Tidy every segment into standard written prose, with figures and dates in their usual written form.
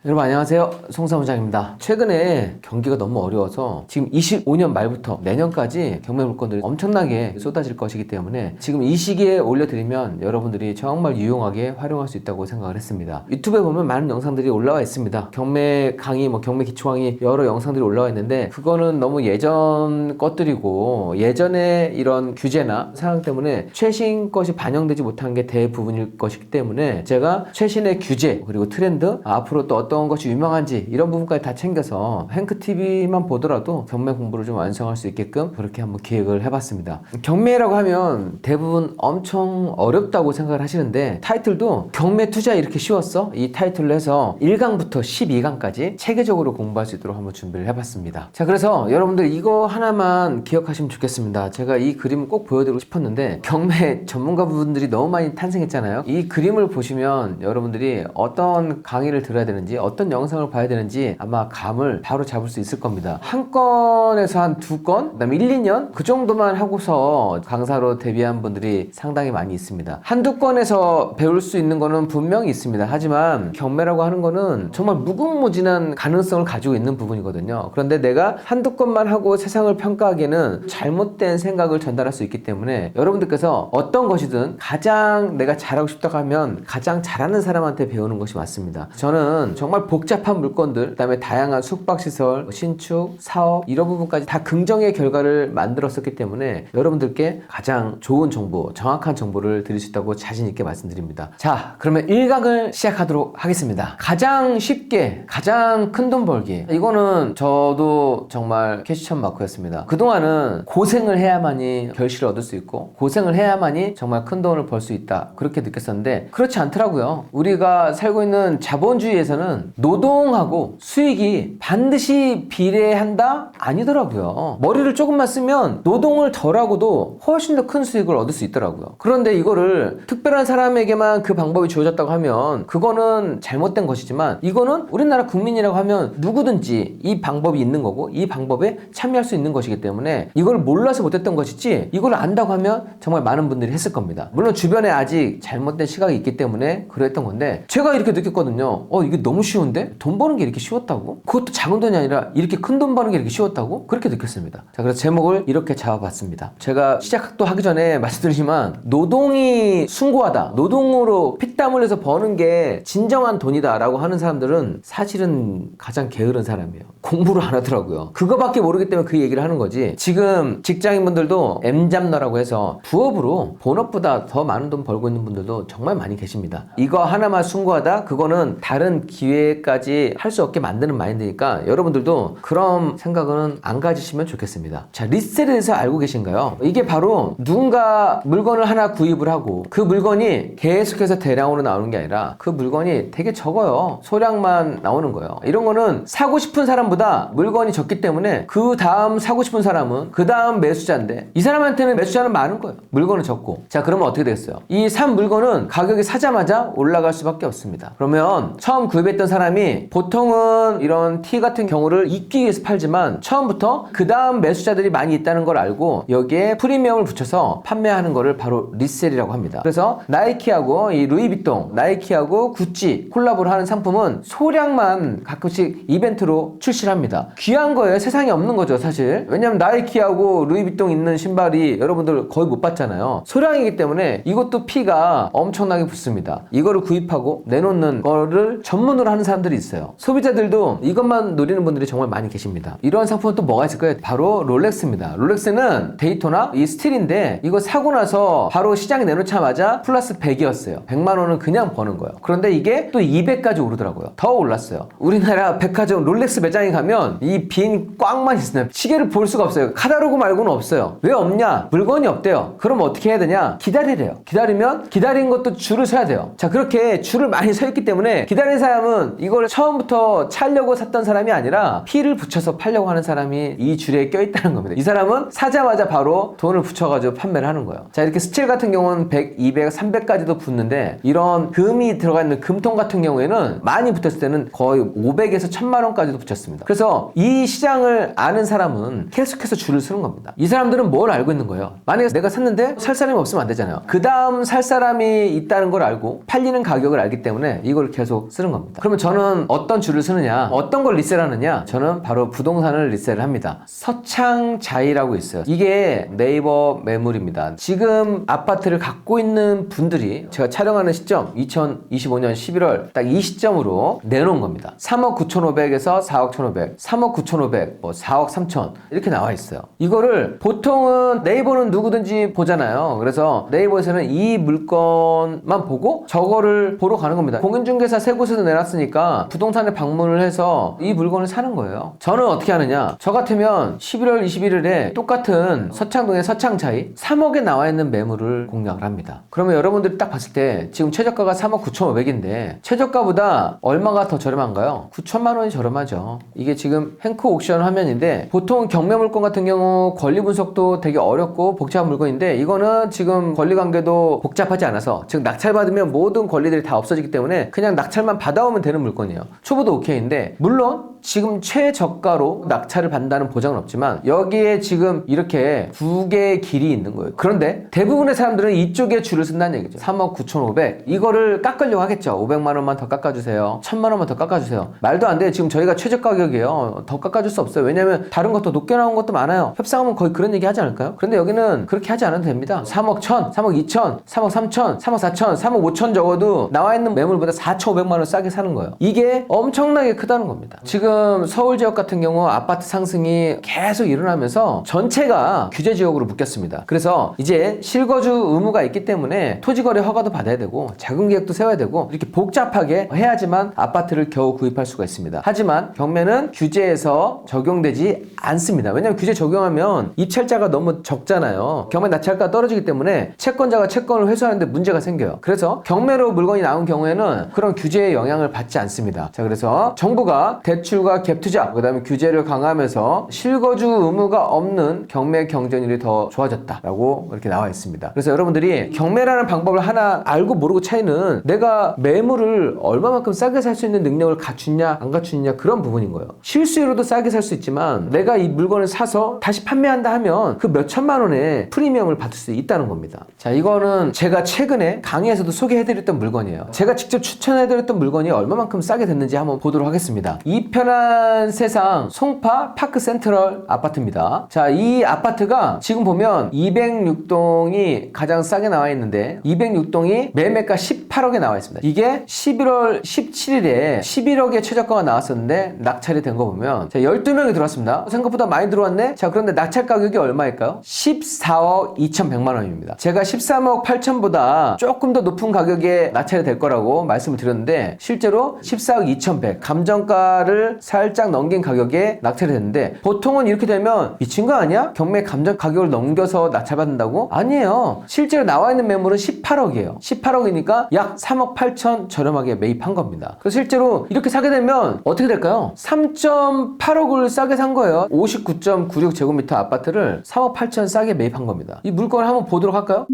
여러분 안녕하세요, 송사무장입니다. 최근에 경기가 너무 어려워서 지금 25년 말부터 내년까지 경매 물건들이 엄청나게 쏟아질 것이기 때문에 지금 이 시기에 올려드리면 여러분들이 정말 유용하게 활용할 수 있다고 생각을 했습니다. 유튜브에 보면 많은 영상들이 올라와 있습니다. 경매 강의, 경매 기초 강의 여러 영상들이 올라와 있는데 그거는 너무 예전 것들이고 예전에 이런 규제나 상황 때문에 최신 것이 반영되지 못한 게 대부분일 것이기 때문에 제가 최신의 규제 그리고 트렌드, 앞으로 또 어떤 것이 유명한지 이런 부분까지 다 챙겨서 행크TV만 보더라도 경매 공부를 좀 완성할 수 있게끔 그렇게 한번 기획을 해봤습니다. 경매라고 하면 대부분 엄청 어렵다고 생각을 하시는데 타이틀도 경매 투자 이렇게 쉬웠어? 이 타이틀로 해서 1강부터 12강까지 체계적으로 공부할 수 있도록 한번 준비를 해봤습니다. 자, 그래서 여러분들 이거 하나만 기억하시면 좋겠습니다. 제가 이 그림을 꼭 보여드리고 싶었는데 경매 전문가분들이 너무 많이 탄생했잖아요. 이 그림을 보시면 여러분들이 어떤 강의를 들어야 되는지 어떤 영상을 봐야 되는지 아마 감을 바로 잡을 수 있을 겁니다. 한 건에서 한 두 건, 그 다음에 1, 2년 그 정도만 하고서 강사로 데뷔한 분들이 상당히 많이 있습니다. 한두 건에서 배울 수 있는 거는 분명히 있습니다. 하지만 경매라고 하는 거는 정말 무궁무진한 가능성을 가지고 있는 부분이거든요. 그런데 내가 한두 건만 하고 세상을 평가하기에는 잘못된 생각을 전달할 수 있기 때문에 여러분들께서 어떤 것이든 가장 내가 잘하고 싶다고 하면 가장 잘하는 사람한테 배우는 것이 맞습니다. 저는 정말 복잡한 물건들, 그 다음에 다양한 숙박시설, 신축, 사업 이런 부분까지 다 긍정의 결과를 만들었었기 때문에 여러분들께 가장 좋은 정보, 정확한 정보를 드릴 수 있다고 자신 있게 말씀드립니다. 자, 그러면 1강을 시작하도록 하겠습니다. 가장 쉽게 가장 큰 돈 벌기, 이거는 저도 정말 캐시천 마크였습니다. 그동안은 고생을 해야만이 결실을 얻을 수 있고 고생을 해야만이 정말 큰 돈을 벌 수 있다 그렇게 느꼈었는데 그렇지 않더라고요. 우리가 살고 있는 자본주의에서는 노동하고 수익이 반드시 비례한다? 아니더라고요. 머리를 조금만 쓰면 노동을 덜하고도 훨씬 더 큰 수익을 얻을 수 있더라고요. 그런데 이거를 특별한 사람에게만 그 방법이 주어졌다고 하면 그거는 잘못된 것이지만 이거는 우리나라 국민이라고 하면 누구든지 이 방법이 있는 거고 이 방법에 참여할 수 있는 것이기 때문에 이걸 몰라서 못했던 것이지 이걸 안다고 하면 정말 많은 분들이 했을 겁니다. 물론 주변에 아직 잘못된 시각이 있기 때문에 그랬던 건데 제가 이렇게 느꼈거든요. 이게 너무 쉬운데? 돈 버는 게 이렇게 쉬웠다고? 그것도 작은 돈이 아니라 이렇게 큰 돈 버는 게 이렇게 쉬웠다고? 그렇게 느꼈습니다. 자, 그래서 제목을 이렇게 잡아봤습니다. 제가 시작도 하기 전에 말씀드리지만 노동이 숭고하다, 노동으로 피땀 흘려서 버는 게 진정한 돈이다 라고 하는 사람들은 사실은 가장 게으른 사람이에요. 공부를 안 하더라고요. 그거밖에 모르기 때문에 그 얘기를 하는 거지. 지금 직장인분들도 M잡러라고 해서 부업으로 본업보다 더 많은 돈 벌고 있는 분들도 정말 많이 계십니다. 이거 하나만 숭고하다? 그거는 다른 기회까지 할 수 없게 만드는 마인드니까 여러분들도 그런 생각은 안 가지시면 좋겠습니다. 자, 리셀에 대해서 알고 계신가요? 이게 바로 누군가 물건을 하나 구입을 하고 그 물건이 계속해서 대량으로 나오는 게 아니라 그 물건이 되게 적어요. 소량만 나오는 거예요. 이런 거는 사고 싶은 사람보다 물건이 적기 때문에 그 다음 사고 싶은 사람은 그 다음 매수자인데 이 사람한테는 매수자는 많은 거예요. 물건은 적고. 자, 그러면 어떻게 되겠어요? 이 산 물건은 가격이 사자마자 올라갈 수밖에 없습니다. 그러면 처음 구입했던 사람이 보통은 이런 티 같은 경우를 입기 위해서 팔지만 처음부터 그 다음 매수자들이 많이 있다는 걸 알고 여기에 프리미엄을 붙여서 판매하는 거를 바로 리셀이라고 합니다. 그래서 나이키하고 이 루이비통, 나이키하고 구찌 콜라보를 하는 상품은 소량만 가끔씩 이벤트로 출시를 합니다. 귀한 거예요. 세상에 없는 거죠, 사실. 왜냐면 나이키하고 루이비통 있는 신발이 여러분들 거의 못 봤잖아요. 소량이기 때문에 이것도 피가 엄청나게 붙습니다. 이거를 구입하고 내놓는 거를 전문으로 하는 사람들이 있어요. 소비자들도 이것만 노리는 분들이 정말 많이 계십니다. 이런 상품은 또 뭐가 있을까요? 바로 롤렉스입니다. 롤렉스는 데이토나 이 스틸인데 이거 사고 나서 바로 시장에 내놓자마자 플러스 100이었어요. 100만 원은 그냥 버는 거예요. 그런데 이게 또 200까지 오르더라고요. 더 올랐어요. 우리나라 백화점 롤렉스 매장에 가면 이 빈 꽉만 있어요. 시계를 볼 수가 없어요. 카탈로그 말고는 없어요. 왜 없냐? 물건이 없대요. 그럼 어떻게 해야 되냐? 기다리래요. 기다리면 기다린 것도 줄을 서야 돼요. 자, 그렇게 줄을 많이 서 있기 때문에 기다린 사람은 이걸 처음부터 차려고 샀던 사람이 아니라 피를 붙여서 팔려고 하는 사람이 이 줄에 껴있다는 겁니다. 이 사람은 사자마자 바로 돈을 붙여가지고 판매를 하는 거예요. 자, 이렇게 스틸 같은 경우는 100, 200, 300까지도 붙는데 이런 금이 들어가 있는 금통 같은 경우에는 많이 붙었을 때는 거의 500에서 1000만 원까지도 붙였습니다. 그래서 이 시장을 아는 사람은 계속해서 줄을 서는 겁니다. 이 사람들은 뭘 알고 있는 거예요? 만약에 내가 샀는데 살 사람이 없으면 안 되잖아요. 그 다음 살 사람이 있다는 걸 알고 팔리는 가격을 알기 때문에 이걸 계속 쓰는 겁니다. 그러면 그러면 저는 어떤 줄을 쓰느냐, 어떤 걸 리셀하느냐, 저는 바로 부동산을 리셀을 합니다. 서창자이라고 있어요. 이게 네이버 매물입니다. 지금 아파트를 갖고 있는 분들이 제가 촬영하는 시점 2025년 11월 딱 이 시점으로 내놓은 겁니다. 3억 9,500에서 4억 1,500, 3억 9,500, 뭐 4억 3천 이렇게 나와 있어요. 이거를 보통은 네이버는 누구든지 보잖아요. 그래서 네이버에서는 이 물건만 보고 저거를 보러 가는 겁니다. 공인중개사 세 곳에서 내놨으니까 부동산에 방문을 해서 이 물건을 사는 거예요. 저는 어떻게 하느냐, 저 같으면 11월 21일에 똑같은 서창동의 서창자이 3억에 나와 있는 매물을 공략을 합니다. 그러면 여러분들이 딱 봤을 때 지금 최저가가 3억 9,500인데 최저가보다 얼마가 더 저렴한가요? 9천만 원이 저렴하죠. 이게 지금 행크 옥션 화면인데 보통 경매 물건 같은 경우 권리 분석도 되게 어렵고 복잡한 물건인데 이거는 지금 권리 관계도 복잡하지 않아서, 즉 낙찰 받으면 모든 권리들이 다 없어지기 때문에 그냥 낙찰만 받아오면 되는 물건이에요. 초보도 오케이인데 물론 지금 최저가로 낙찰을 받는다는 보장은 없지만 여기에 지금 이렇게 두 개의 길이 있는 거예요. 그런데 대부분의 사람들은 이쪽에 줄을 쓴다는 얘기죠. 3억 9,500 이거를 깎으려고 하겠죠. 500만 원만 더 깎아주세요, 1,000만 원만 더 깎아주세요. 말도 안 돼요. 지금 저희가 최저 가격이에요. 더 깎아줄 수 없어요. 왜냐면 다른 것도 높게 나온 것도 많아요. 협상하면 거의 그런 얘기 하지 않을까요? 그런데 여기는 그렇게 하지 않아도 됩니다. 3억 1,000, 3억 2천, 3억 3천, 3억 4천, 3억 5천 적어도 나와 있는 매물보다 4,500만 원 싸게 사는 거예요. 이게 엄청나게 크다는 겁니다. 지금 서울 지역 같은 경우 아파트 상승이 계속 일어나면서 전체가 규제 지역으로 묶였습니다. 그래서 이제 실거주 의무가 있기 때문에 토지거래 허가도 받아야 되고 자금 계획도 세워야 되고 이렇게 복잡하게 해야지만 아파트를 겨우 구입할 수가 있습니다. 하지만 경매는 규제에서 적용되지 않습니다. 왜냐하면 규제 적용하면 입찰자가 너무 적잖아요. 경매 낙찰가가 떨어지기 때문에 채권자가 채권을 회수하는데 문제가 생겨요. 그래서 경매로 물건이 나온 경우에는 그런 규제의 영향을 받지 않습니다. 자, 그래서 정부가 대출과 갭 투자, 그 다음에 규제를 강화하면서 실거주 의무가 없는 경매 경쟁률이 더 좋아졌다라고 이렇게 나와 있습니다. 그래서 여러분들이 경매라는 방법을 하나 알고 모르고 차이는 내가 매물을 얼마만큼 싸게 살 수 있는 능력을 갖추냐 안 갖추느냐 그런 부분인 거예요. 실수요로도 싸게 살 수 있지만 내가 이 물건을 사서 다시 판매한다 하면 그 몇 천만 원의 프리미엄을 받을 수 있다는 겁니다. 자, 이거는 제가 최근에 강의에서도 소개해드렸던 물건이에요. 제가 직접 추천해드렸던 물건이 얼마만큼 싸게 됐는지 한번 보도록 하겠습니다. 이 편한 세상 송파 파크 센트럴 아파트입니다. 자, 이 아파트가 지금 보면 206동이 가장 싸게 나와 있는데 206동이 매매가 18억에 나와 있습니다. 이게 11월 17일에 11억의 최저가가 나왔었는데 낙찰이 된 거 보면 자, 12명이 들어왔습니다. 생각보다 많이 들어왔네. 자, 그런데 낙찰 가격이 얼마일까요? 14억 2,100만 원입니다. 제가 13억 8천보다 조금 더 높은 가격에 낙찰이 될 거라고 말씀을 드렸는데 실제로 14억 2,100 감정가를 살짝 넘긴 가격에 낙찰이 됐는데 보통은 이렇게 되면 미친 거 아니야? 경매 감정 가격을 넘겨서 낙찰받는다고? 아니에요. 실제로 나와 있는 매물은 18억이에요. 18억이니까 약 3억 8천 저렴하게 매입한 겁니다. 그래서 실제로 이렇게 사게 되면 어떻게 될까요? 3.8억을 싸게 산 거예요. 59.96제곱미터 아파트를 3억 8천 싸게 매입한 겁니다. 이 물건을 한번 보도록 할까요?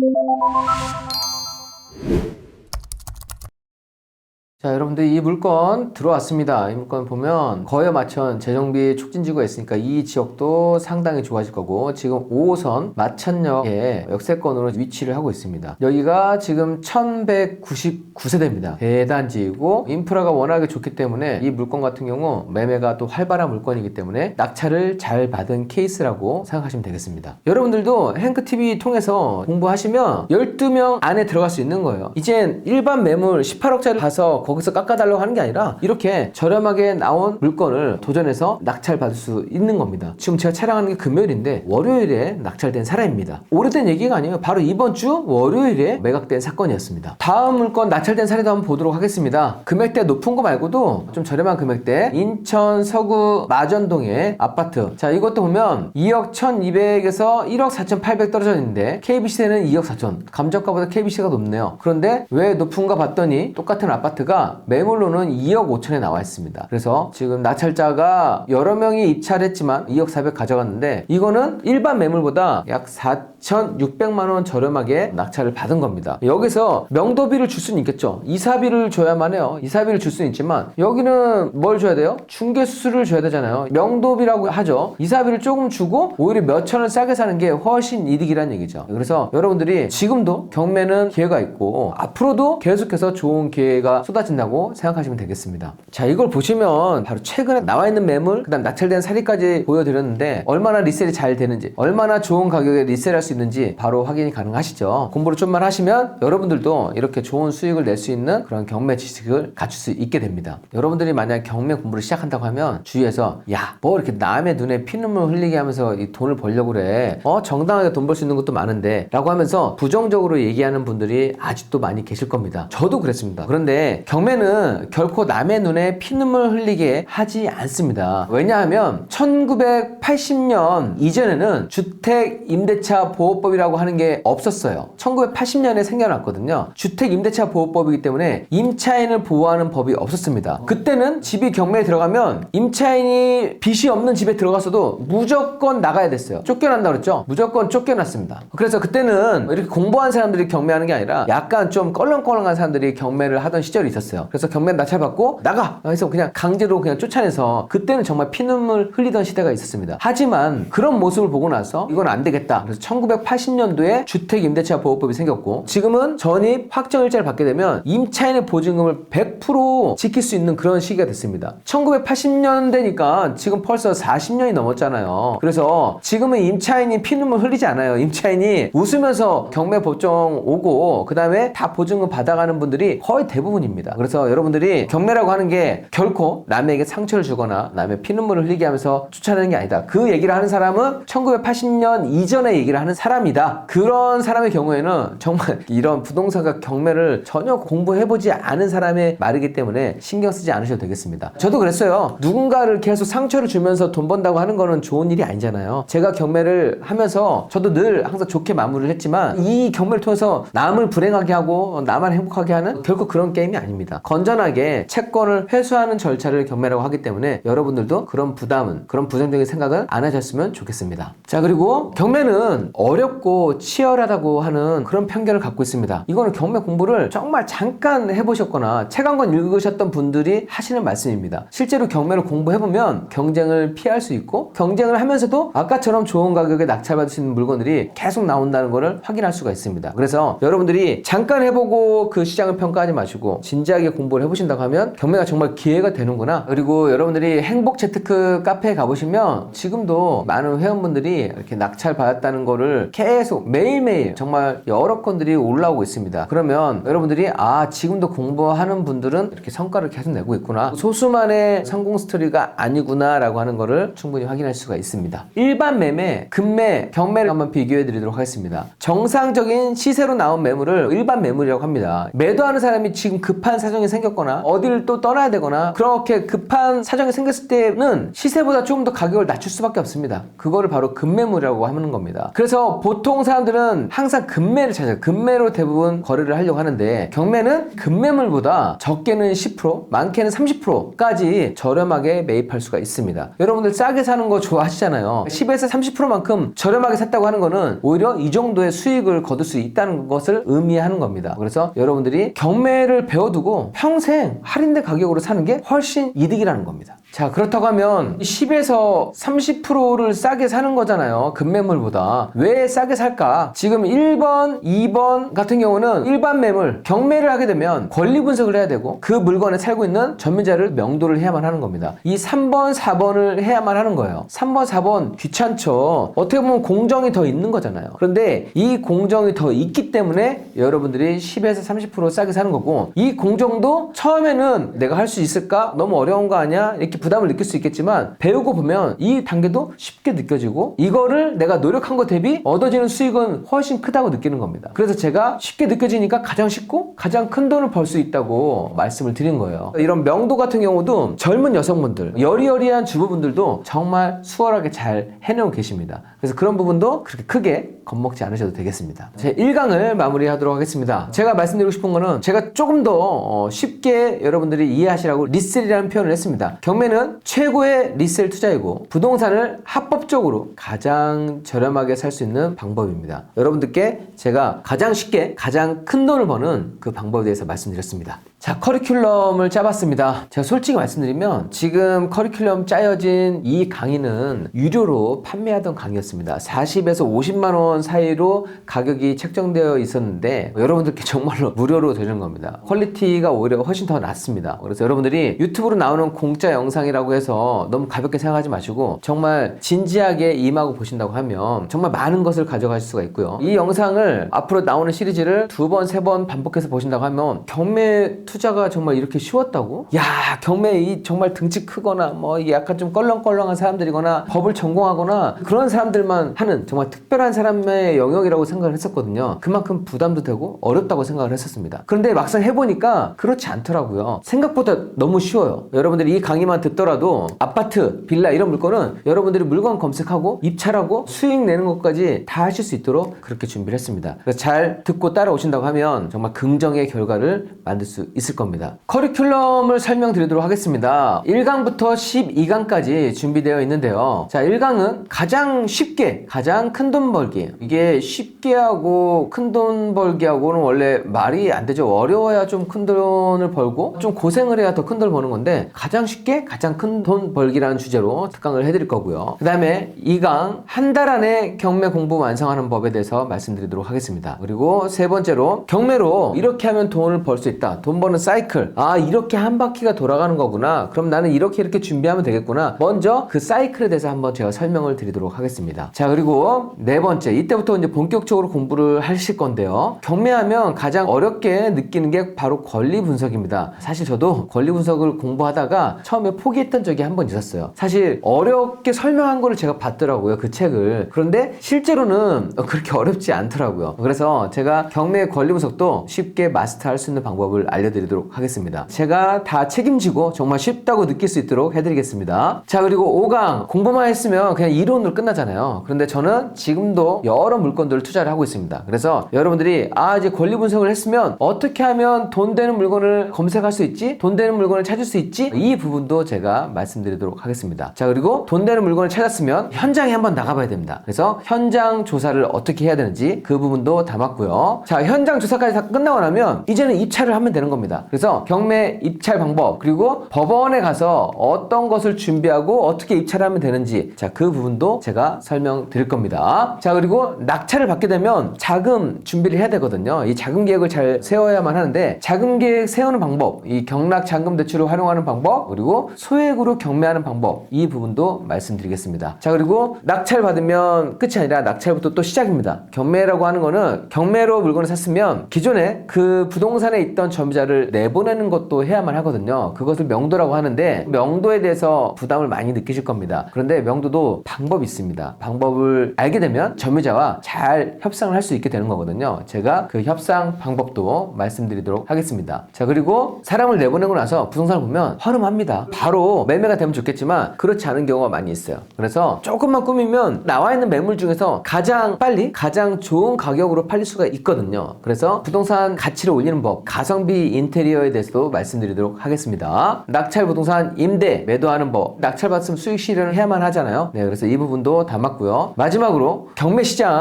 자, 여러분들 이 물건 들어왔습니다. 이 물건 보면 거여 마천 재정비 촉진지구가 있으니까 이 지역도 상당히 좋아질 거고 지금 5호선 마천역에 역세권으로 위치를 하고 있습니다. 여기가 지금 1199세대입니다. 대단지이고 인프라가 워낙에 좋기 때문에 이 물건 같은 경우 매매가 또 활발한 물건이기 때문에 낙찰을 잘 받은 케이스라고 생각하시면 되겠습니다. 여러분들도 행크TV 통해서 공부하시면 12명 안에 들어갈 수 있는 거예요. 이젠 일반 매물 18억짜리 가서 거기서 깎아달라고 하는 게 아니라 이렇게 저렴하게 나온 물건을 도전해서 낙찰받을 수 있는 겁니다. 지금 제가 촬영하는 게 금요일인데 월요일에 낙찰된 사례입니다. 오래된 얘기가 아니에요. 바로 이번 주 월요일에 매각된 사건이었습니다. 다음 물건 낙찰된 사례도 한번 보도록 하겠습니다. 금액대 높은 거 말고도 좀 저렴한 금액대 인천 서구 마전동의 아파트. 자, 이것도 보면 2억 1200에서 1억 4800 떨어져 있는데 KBC는 2억 4천. 감정가보다 KBC가 높네요. 그런데 왜 높은가 봤더니 똑같은 아파트가 매물로는 2억 5천에 나와 있습니다. 그래서 지금 낙찰자가 여러 명이 입찰했지만 2억 400 가져갔는데 이거는 일반 매물보다 약 4,600만 원 저렴하게 낙찰을 받은 겁니다. 여기서 명도비를 줄 수는 있겠죠. 이사비를 줘야만 해요. 이사비를 줄 수는 있지만 여기는 뭘 줘야 돼요? 중개수수료를 줘야 되잖아요. 명도비라고 하죠. 이사비를 조금 주고 오히려 몇 천원 싸게 사는 게 훨씬 이득이라는 얘기죠. 그래서 여러분들이 지금도 경매는 기회가 있고 앞으로도 계속해서 좋은 기회가 쏟아진다. 된다고 생각하시면 되겠습니다. 자, 이걸 보시면 바로 최근에 나와 있는 매물, 그다음 낙찰된 사례까지 보여드렸는데 얼마나 리셀이 잘 되는지, 얼마나 좋은 가격에 리셀할 수 있는지 바로 확인이 가능하시죠. 공부를 좀만 하시면 여러분들도 이렇게 좋은 수익을 낼 수 있는 그런 경매 지식을 갖출 수 있게 됩니다. 여러분들이 만약 경매 공부를 시작한다고 하면 주위에서 야, 뭐 이렇게 남의 눈에 피눈물 흘리게 하면서 이 돈을 벌려고 그래, 정당하게 돈 벌 수 있는 것도 많은데 라고 하면서 부정적으로 얘기하는 분들이 아직도 많이 계실 겁니다. 저도 그랬습니다. 그런데 경매는 결코 남의 눈에 피눈물 흘리게 하지 않습니다. 왜냐하면 1980년 이전에는 주택임대차보호법이라고 하는 게 없었어요. 1980년에 생겨났거든요. 주택임대차보호법이기 때문에 임차인을 보호하는 법이 없었습니다. 그때는 집이 경매에 들어가면 임차인이 빚이 없는 집에 들어갔어도 무조건 나가야 됐어요. 쫓겨난다 그랬죠? 무조건 쫓겨났습니다. 그래서 그때는 이렇게 공부한 사람들이 경매하는 게 아니라 약간 좀 껄렁껄렁한 사람들이 경매를 하던 시절이 있었어요. 그래서 경매 낙찰받고 나가! 해서 그냥 강제로 그냥 쫓아내서 그때는 정말 피눈물 흘리던 시대가 있었습니다. 하지만 그런 모습을 보고 나서 이건 안 되겠다. 그래서 1980년도에 주택임대차보호법이 생겼고 지금은 전입 확정일자를 받게 되면 임차인의 보증금을 100% 지킬 수 있는 그런 시기가 됐습니다. 1980년대니까 지금 벌써 40년이 넘었잖아요. 그래서 지금은 임차인이 피눈물 흘리지 않아요. 임차인이 웃으면서 경매 법정 오고 그 다음에 다 보증금 받아가는 분들이 거의 대부분입니다. 그래서 여러분들이 경매라고 하는 게 결코 남에게 상처를 주거나 남의 피눈물을 흘리게 하면서 쫓아내는 게 아니다. 그 얘기를 하는 사람은 1980년 이전에 얘기를 하는 사람이다. 그런 사람의 경우에는 정말 이런 부동산과 경매를 전혀 공부해보지 않은 사람의 말이기 때문에 신경 쓰지 않으셔도 되겠습니다. 저도 그랬어요. 누군가를 계속 상처를 주면서 돈 번다고 하는 거는 좋은 일이 아니잖아요. 제가 경매를 하면서 저도 늘 항상 좋게 마무리를 했지만 이 경매를 통해서 남을 불행하게 하고 나만 행복하게 하는 결코 그런 게임이 아닙니다. 건전하게 채권을 회수하는 절차를 경매라고 하기 때문에 여러분들도 그런 부담은, 그런 부정적인 생각을 안 하셨으면 좋겠습니다. 자, 그리고 경매는 어렵고 치열하다고 하는 그런 편견을 갖고 있습니다. 이거는 경매 공부를 정말 잠깐 해보셨거나 책 한 권 읽으셨던 분들이 하시는 말씀입니다. 실제로 경매를 공부해보면 경쟁을 피할 수 있고 경쟁을 하면서도 아까처럼 좋은 가격에 낙찰받을 수 있는 물건들이 계속 나온다는 것을 확인할 수가 있습니다. 그래서 여러분들이 잠깐 해보고 그 시장을 평가하지 마시고 진지하게 공부를 해보신다고 하면 경매가 정말 기회가 되는구나. 그리고 여러분들이 행복재테크 카페에 가보시면 지금도 많은 회원분들이 이렇게 낙찰 받았다는 거를 계속 매일매일 정말 여러 건들이 올라오고 있습니다. 그러면 여러분들이 지금도 공부하는 분들은 이렇게 성과를 계속 내고 있구나, 소수만의 성공 스토리가 아니구나 라고 하는 거를 충분히 확인할 수가 있습니다. 일반 매매, 금매, 경매를 한번 비교해 드리도록 하겠습니다. 정상적인 시세로 나온 매물을 일반 매물이라고 합니다. 매도하는 사람이 지금 급한 사정이 생겼거나 어디를 또 떠나야 되거나 그렇게 급한 사정이 생겼을 때는 시세보다 조금 더 가격을 낮출 수밖에 없습니다. 그거를 바로 금매물이라고 하는 겁니다. 그래서 보통 사람들은 항상 금매를 찾아요. 금매로 대부분 거래를 하려고 하는데 경매는 금매물보다 적게는 10%, 많게는 30%까지 저렴하게 매입할 수가 있습니다. 여러분들 싸게 사는 거 좋아하시잖아요. 10에서 30%만큼 저렴하게 샀다고 하는 거는 오히려 이 정도의 수익을 거둘 수 있다는 것을 의미하는 겁니다. 그래서 여러분들이 경매를 배워두고 평생 할인된 가격으로 사는 게 훨씬 이득이라는 겁니다. 자, 그렇다고 하면 10에서 30%를 싸게 사는 거잖아요. 금매물보다. 왜 싸게 살까? 지금 1번, 2번 같은 경우는 일반 매물, 경매를 하게 되면 권리 분석을 해야 되고 그 물건에 살고 있는 전문자를 명도를 해야만 하는 겁니다. 이 3번, 4번을 해야만 하는 거예요. 3번, 4번 귀찮죠. 어떻게 보면 공정이 더 있는 거잖아요. 그런데 이 공정이 더 있기 때문에 여러분들이 10에서 30% 싸게 사는 거고, 이 공정도 처음에는 내가 할 수 있을까? 너무 어려운 거 아니야? 이렇게 부담을 느낄 수 있겠지만 배우고 보면 이 단계도 쉽게 느껴지고 이거를 내가 노력한 것 대비 얻어지는 수익은 훨씬 크다고 느끼는 겁니다. 그래서 제가 쉽게 느껴지니까 가장 쉽고 가장 큰 돈을 벌 수 있다고 말씀을 드린 거예요. 이런 명도 같은 경우도 젊은 여성분들, 여리여리한 주부분들도 정말 수월하게 잘 해내고 계십니다. 그래서 그런 부분도 그렇게 크게 겁먹지 않으셔도 되겠습니다. 제 1강을 마무리하도록 하겠습니다. 제가 말씀드리고 싶은 거는 제가 조금 더 쉽게 여러분들이 이해하시라고 리셀이라는 표현을 했습니다. 경매는 최고의 리셀 투자이고 부동산을 합법적으로 가장 저렴하게 살 수 있는 방법입니다. 여러분들께 제가 가장 쉽게 가장 큰 돈을 버는 그 방법에 대해서 말씀드렸습니다. 자, 커리큘럼을 짜봤습니다. 제가 솔직히 말씀드리면 지금 커리큘럼 짜여진 이 강의는 유료로 판매하던 강의였습니다. 40에서 50만 원 사이로 가격이 책정되어 있었는데 여러분들께 정말로 무료로 드리는 겁니다. 퀄리티가 오히려 훨씬 더 낫습니다. 그래서 여러분들이 유튜브로 나오는 공짜 영상이라고 해서 너무 가볍게 생각하지 마시고 정말 진지하게 임하고 보신다고 하면 정말 많은 것을 가져가실 수가 있고요. 이 영상을 앞으로 나오는 시리즈를 2번, 3번 반복해서 보신다고 하면 경매 투자가 정말 이렇게 쉬웠다고? 야, 경매 이 정말 등치 크거나 뭐 이게 약간 좀 껄렁껄렁한 사람들이거나 법을 전공하거나 그런 사람들만 하는 정말 특별한 사람의 영역이라고 생각을 했었거든요. 그만큼 부담도 되고 어렵다고 생각을 했었습니다. 그런데 막상 해보니까 그렇지 않더라고요. 생각보다 너무 쉬워요. 여러분들이 이 강의만 듣더라도 아파트, 빌라 이런 물건은 여러분들이 물건 검색하고 입찰하고 수익 내는 것까지 다 하실 수 있도록 그렇게 준비를 했습니다. 그래서 잘 듣고 따라오신다고 하면 정말 긍정의 결과를 만들 수 있을 겁니다. 커리큘럼을 설명드리도록 하겠습니다. 1강부터 12강까지 준비되어 있는데요. 자, 1강은 가장 쉽게 가장 큰 돈 벌기. 이게 쉽게 하고 큰 돈 벌기하고는 원래 말이 안 되죠. 어려워야 좀 큰 돈을 벌고 좀 고생을 해야 더 큰 돈을 버는 건데 가장 쉽게 가장 큰 돈 벌기라는 주제로 특강을 해드릴 거고요. 그 다음에 2강 한 달 안에 경매 공부 완성하는 법에 대해서 말씀드리도록 하겠습니다. 그리고 세 번째로 경매로 이렇게 하면 돈을 벌 수 있다. 돈 버는 사이클. 아, 이렇게 한 바퀴가 돌아가는 거구나. 그럼 나는 이렇게 준비하면 되겠구나. 먼저 그 사이클에 대해서 한번 제가 설명을 드리도록 하겠습니다. 자, 그리고 네 번째. 이때부터 이제 본격적으로 공부를 하실 건데요. 경매하면 가장 어렵게 느끼는 게 바로 권리 분석입니다. 사실 저도 권리 분석을 공부하다가 처음에 포기했던 적이 한 번 있었어요. 사실 어렵게 설명한 거를 제가 봤더라고요. 그 책을. 그런데 실제로는 그렇게 어렵지 않더라고요. 그래서 제가 경매 권리 분석도 쉽게 마스터할 수 있는 방법을 알려드리도록 하겠습니다. 제가 다 책임지고 정말 쉽다고 느낄 수 있도록 해드리겠습니다. 자, 그리고 5강 공부만 했으면 그냥 이론으로 끝나잖아요. 그런데 저는 지금도 여러 물건들을 투자를 하고 있습니다. 그래서 여러분들이 이제 권리 분석을 했으면 어떻게 하면 돈 되는 물건을 검색할 수 있지? 돈 되는 물건을 찾을 수 있지? 이 부분도 제가 말씀드리도록 하겠습니다. 자, 그리고 돈 되는 물건을 찾았으면 현장에 한번 나가봐야 됩니다. 그래서 현장 조사를 어떻게 해야 되는지 그 부분도 담았고요. 자, 현장 조사까지 다 끝나고 나면 이제는 입찰을 하면 되는 겁니다. 그래서 경매 입찰 방법, 그리고 법원에 가서 어떤 것을 준비하고 어떻게 입찰하면 되는지, 자, 그 부분도 제가 설명드릴 겁니다. 자, 그리고 낙찰을 받게 되면 자금 준비를 해야 되거든요. 이 자금 계획을 잘 세워야만 하는데 자금 계획 세우는 방법, 이 경락 잔금 대출을 활용하는 방법, 그리고 소액으로 경매하는 방법, 이 부분도 말씀드리겠습니다. 자, 그리고 낙찰 받으면 끝이 아니라 낙찰부터 또 시작입니다. 경매라고 하는 거는 경매로 물건을 샀으면 기존에 그 부동산에 있던 점유자를 내보내는 것도 해야만 하거든요. 그것을 명도라고 하는데 명도에 대해서 부담을 많이 느끼실 겁니다. 그런데 명도도 방법이 있습니다. 방법을 알게 되면 점유자와 잘 협상을 할 수 있게 되는 거거든요. 제가 그 협상 방법도 말씀드리도록 하겠습니다. 자, 그리고 사람을 내보내고 나서 부동산을 보면 허름합니다. 바로 매매가 되면 좋겠지만 그렇지 않은 경우가 많이 있어요. 그래서 조금만 꾸미면 나와 있는 매물 중에서 가장 빨리 가장 좋은 가격으로 팔릴 수가 있거든요. 그래서 부동산 가치를 올리는 법, 가성비 인테리어에 대해서도 말씀드리도록 하겠습니다. 낙찰 부동산 임대 매도하는 법, 낙찰 받으면 수익 실현을 해야만 하잖아요. 네, 그래서 이 부분도 담았고요. 마지막으로 경매 시장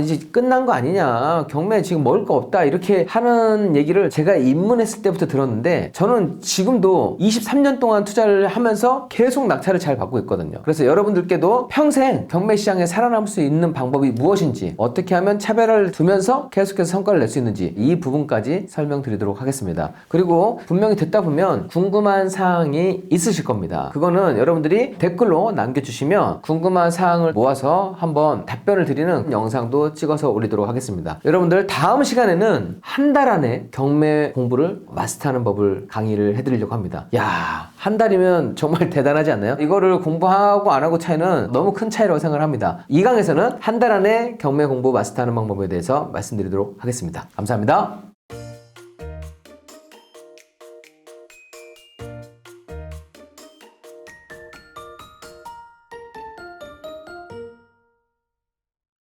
이제 끝난 거 아니냐, 경매 지금 먹을 거 없다, 이렇게 하는 얘기를 제가 입문했을 때부터 들었는데 저는 지금도 23년 동안 투자를 하면서 계속 낙찰을 잘 받고 있거든요. 그래서 여러분들께도 평생 경매 시장에 살아남을 수 있는 방법이 무엇인지, 어떻게 하면 차별화를 두면서 계속해서 성과를 낼 수 있는지, 이 부분까지 설명드리도록 하겠습니다. 그리고 분명히 듣다 보면 궁금한 사항이 있으실 겁니다. 그거는 여러분들이 댓글로 남겨주시면 궁금한 사항을 모아서 한번 답변을 드리는 영상도 찍어서 올리도록 하겠습니다. 여러분들 다음 시간에는 한 달 안에 경매 공부를 마스터하는 법을 강의를 해드리려고 합니다. 야, 한 달이면 정말 대단하지 않나요? 이거를 공부하고 안 하고 차이는 너무 큰 차이라고 생각을 합니다. 이 강에서는 한 달 안에 경매 공부 마스터하는 방법에 대해서 말씀드리도록 하겠습니다. 감사합니다.